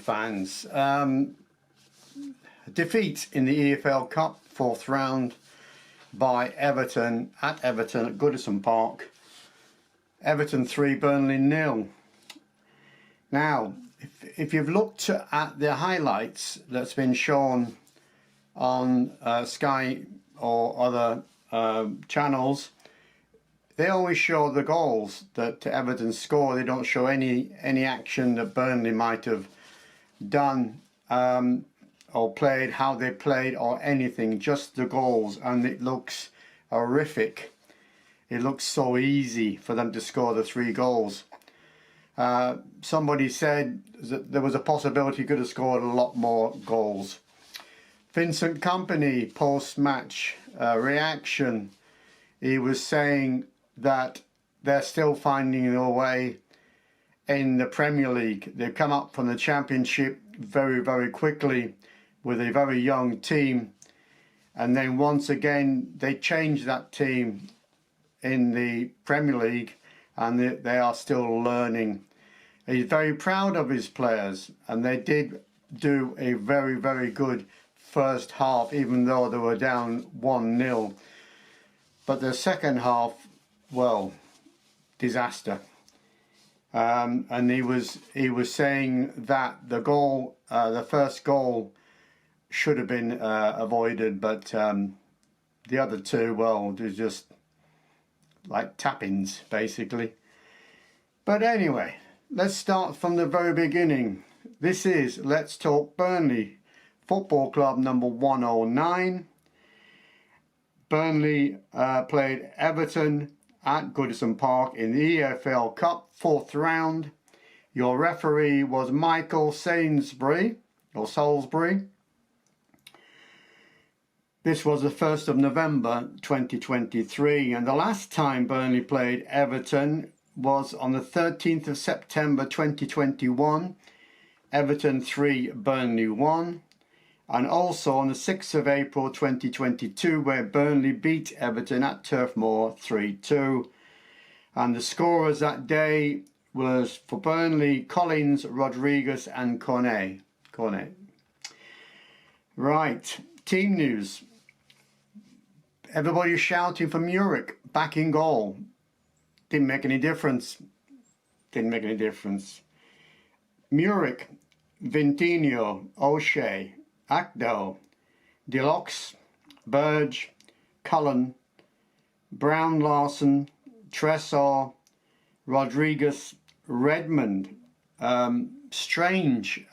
fans. Defeat in the EFL Cup, 4th round by Everton at Goodison Park. Everton 3, Burnley 0. Now, if you've looked at the highlights that's been shown on Sky or other channels, they always show the goals that Everton score. They don't show any action that Burnley might have done or played, how they played or anything, just the goals, and it looks horrific. It looks so easy for them to score the 3 goals. Somebody said that there was a possibility he could have scored a lot more goals. Vincent Kompany, post-match reaction, he was saying that they're still finding their way in the Premier League. They've come up from the Championship very, very quickly with a very young team, and then once again they changed that team in the Premier League, and they are still learning. He's very proud of his players, and they did do a very, very good first half, even though they were down 1-0. But the second half, well, disaster. And he was saying that the goal, the first goal, should have been avoided, but the other 2, well, they're just like tap-ins basically. But anyway, let's start from the very beginning. This is Let's Talk Burnley Football Club number 109. Burnley played Everton at Goodison Park in the EFL Cup, 4th round. Your referee was Michael Sainsbury, or Salisbury. This was the 1st of November 2023, and the last time Burnley played Everton was on the 13th of September 2021. Everton 3, Burnley 1. And also on the 6th of April 2022, where Burnley beat Everton at Turf Moor 3-2. And the scorers that day was for Burnley, Collins, Rodriguez and Cornet. Right, team news. Everybody shouting for Muric back in goal. Didn't make any difference. Muric, Vintinho, O'Shea, Akdell, Deluxe, Burge, Cullen, Brown, Larson, Tressor, Rodriguez, Redmond. Strange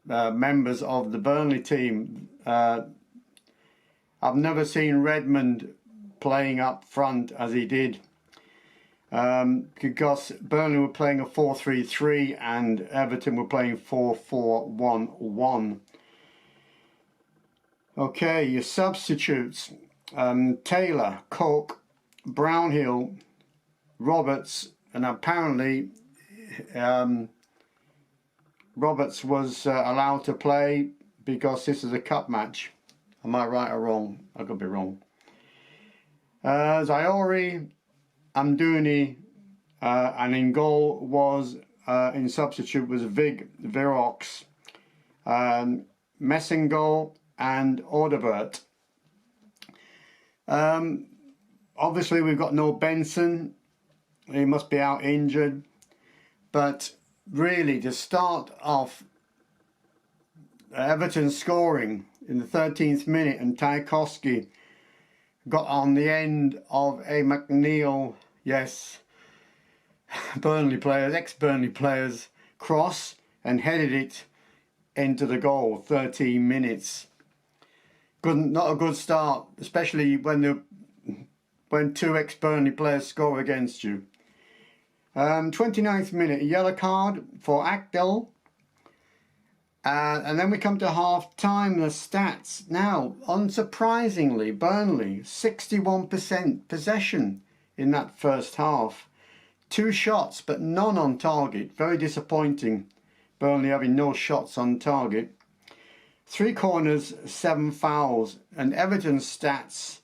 members of the Burnley team. I've never seen Redmond playing up front as he did, because Burnley were playing a 4-3-3 and Everton were playing 4-4-1-1. Okay, your substitutes: Taylor, Cook, Brownhill, Roberts, and apparently Roberts was allowed to play because this is a cup match. Am I right or wrong? I could be wrong. Zaori, Amdouni, and in goal was, in substitute was Virox, Messingol and Audebert. Obviously we've got no Benson. He must be out injured. But really, to start off, Everton scoring in the 13th minute, and Tarkowski got on the end of a McNeil, yes, Burnley players, ex-Burnley players, cross and headed it into the goal. 13 minutes. Not a good start, especially when 2 ex-Burnley players score against you. 29th minute, a yellow card for Akdell. And then we come to half time, the stats. Now, unsurprisingly, Burnley, 61% possession in that first half. 2 shots, but none on target. Very disappointing. Burnley having no shots on target. 3 corners, 7 fouls. And Everton's stats,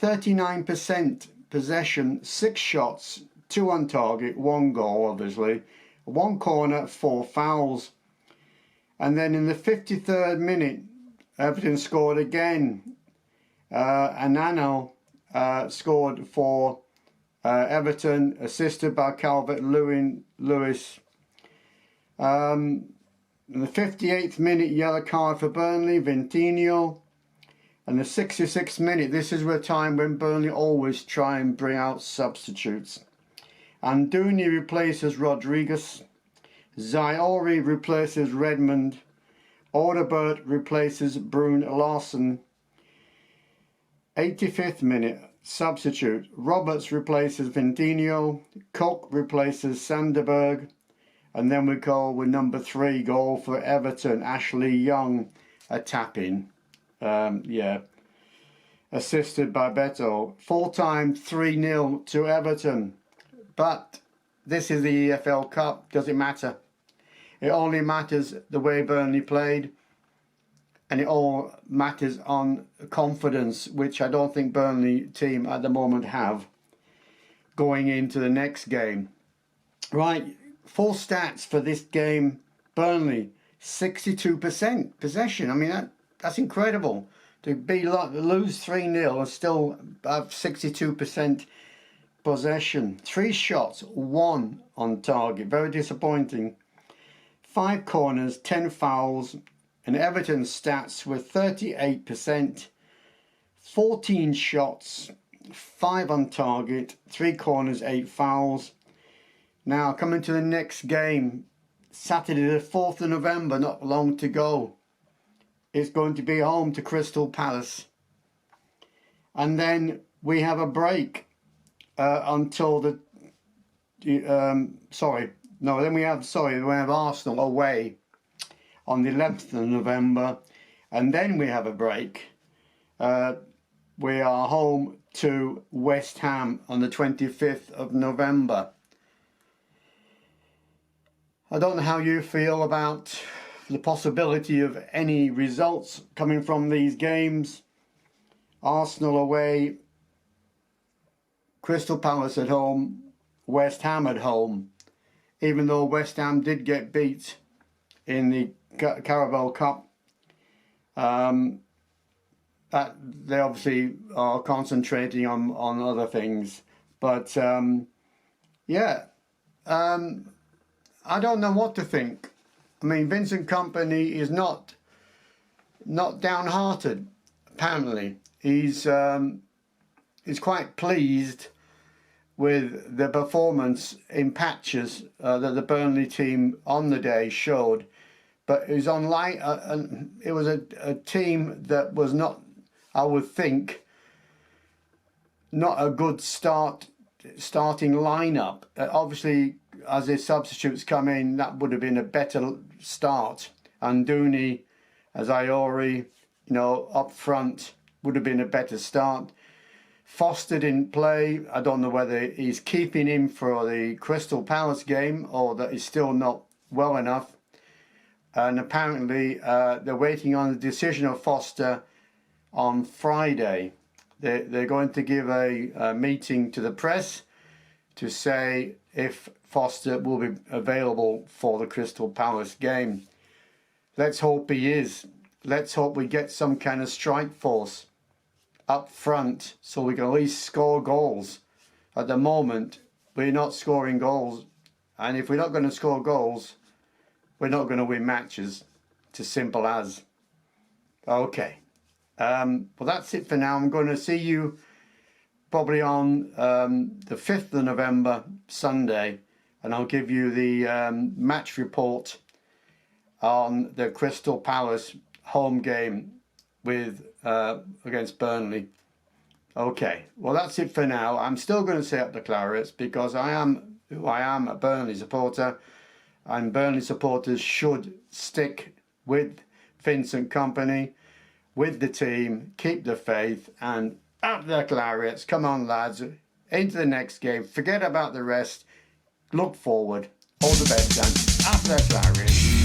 39% possession, 6 shots, 2 on target, 1 goal, obviously. 1 corner, 4 fouls. And then in the 53rd minute, Everton scored again. Anano scored for Everton, assisted by Calvert-Lewis. In the 58th minute, yellow card for Burnley, Vintinho. And the 66th minute, this is the time when Burnley always try and bring out substitutes. Anduni replaces Rodriguez. Zaori replaces Redmond. Odebert replaces Brune Larsen. 85th minute, substitute. Roberts replaces Vintinho. Koch replaces Sanderberg. And then we go with number 3 goal for Everton, Ashley Young, a tap-in. Assisted by Beto. Full time 3-0 to Everton. But this is the EFL Cup, doesn't matter. It only matters the way Burnley played, and it all matters on confidence, which I don't think Burnley team at the moment have going into the next game. Right, full stats for this game. Burnley 62% possession. I mean, that's incredible. To lose 3-0 and still have 62% possession. 3 shots, 1 on target. Very disappointing. 5 corners, 10 fouls, and Everton's stats were 38%, 14 shots, 5 on target, 3 corners, 8 fouls. Now coming to the next game, Saturday the 4th of November, not long to go. It's going to be home to Crystal Palace. And then we have a break until the... then we have Arsenal away on the 11th of November. And then we have a break. We are home to West Ham on the 25th of November. I don't know how you feel about the possibility of any results coming from these games. Arsenal away, Crystal Palace at home, West Ham at home. Even though West Ham did get beat in the Carabao Cup, they obviously are concentrating on other things. But I don't know what to think. I mean, Vincent Kompany is not downhearted. Apparently, he's quite pleased with the performance in patches that the Burnley team on the day showed. But it was it was a team that was not, I would think, not a good starting lineup. Obviously, as the substitutes come in, that would have been a better start. Anduni, Zaori, up front would have been a better start. Foster didn't play. I don't know whether he's keeping him for the Crystal Palace game or that he's still not well enough. And apparently they're waiting on the decision of Foster on Friday. They're going to give a meeting to the press to say if Foster will be available for the Crystal Palace game. Let's hope he is. Let's hope we get some kind of strike force up front so we can at least score goals. At the moment, we're not scoring goals. And if we're not going to score goals, we're not going to win matches. It's as simple as. Okay. Well, that's it for now. I'm going to see you probably on the 5th of November, Sunday, and I'll give you the match report on the Crystal Palace home game with against Burnley. Okay, well, that's it for now. I'm still going to say up the Clarets because I am who I am, a Burnley supporter, and Burnley supporters should stick with Vincent Kompany, with the team, keep the faith, and up the Clarets. Come on, lads, into the next game. Forget about the rest. Look forward. All the best, and up the Clarets.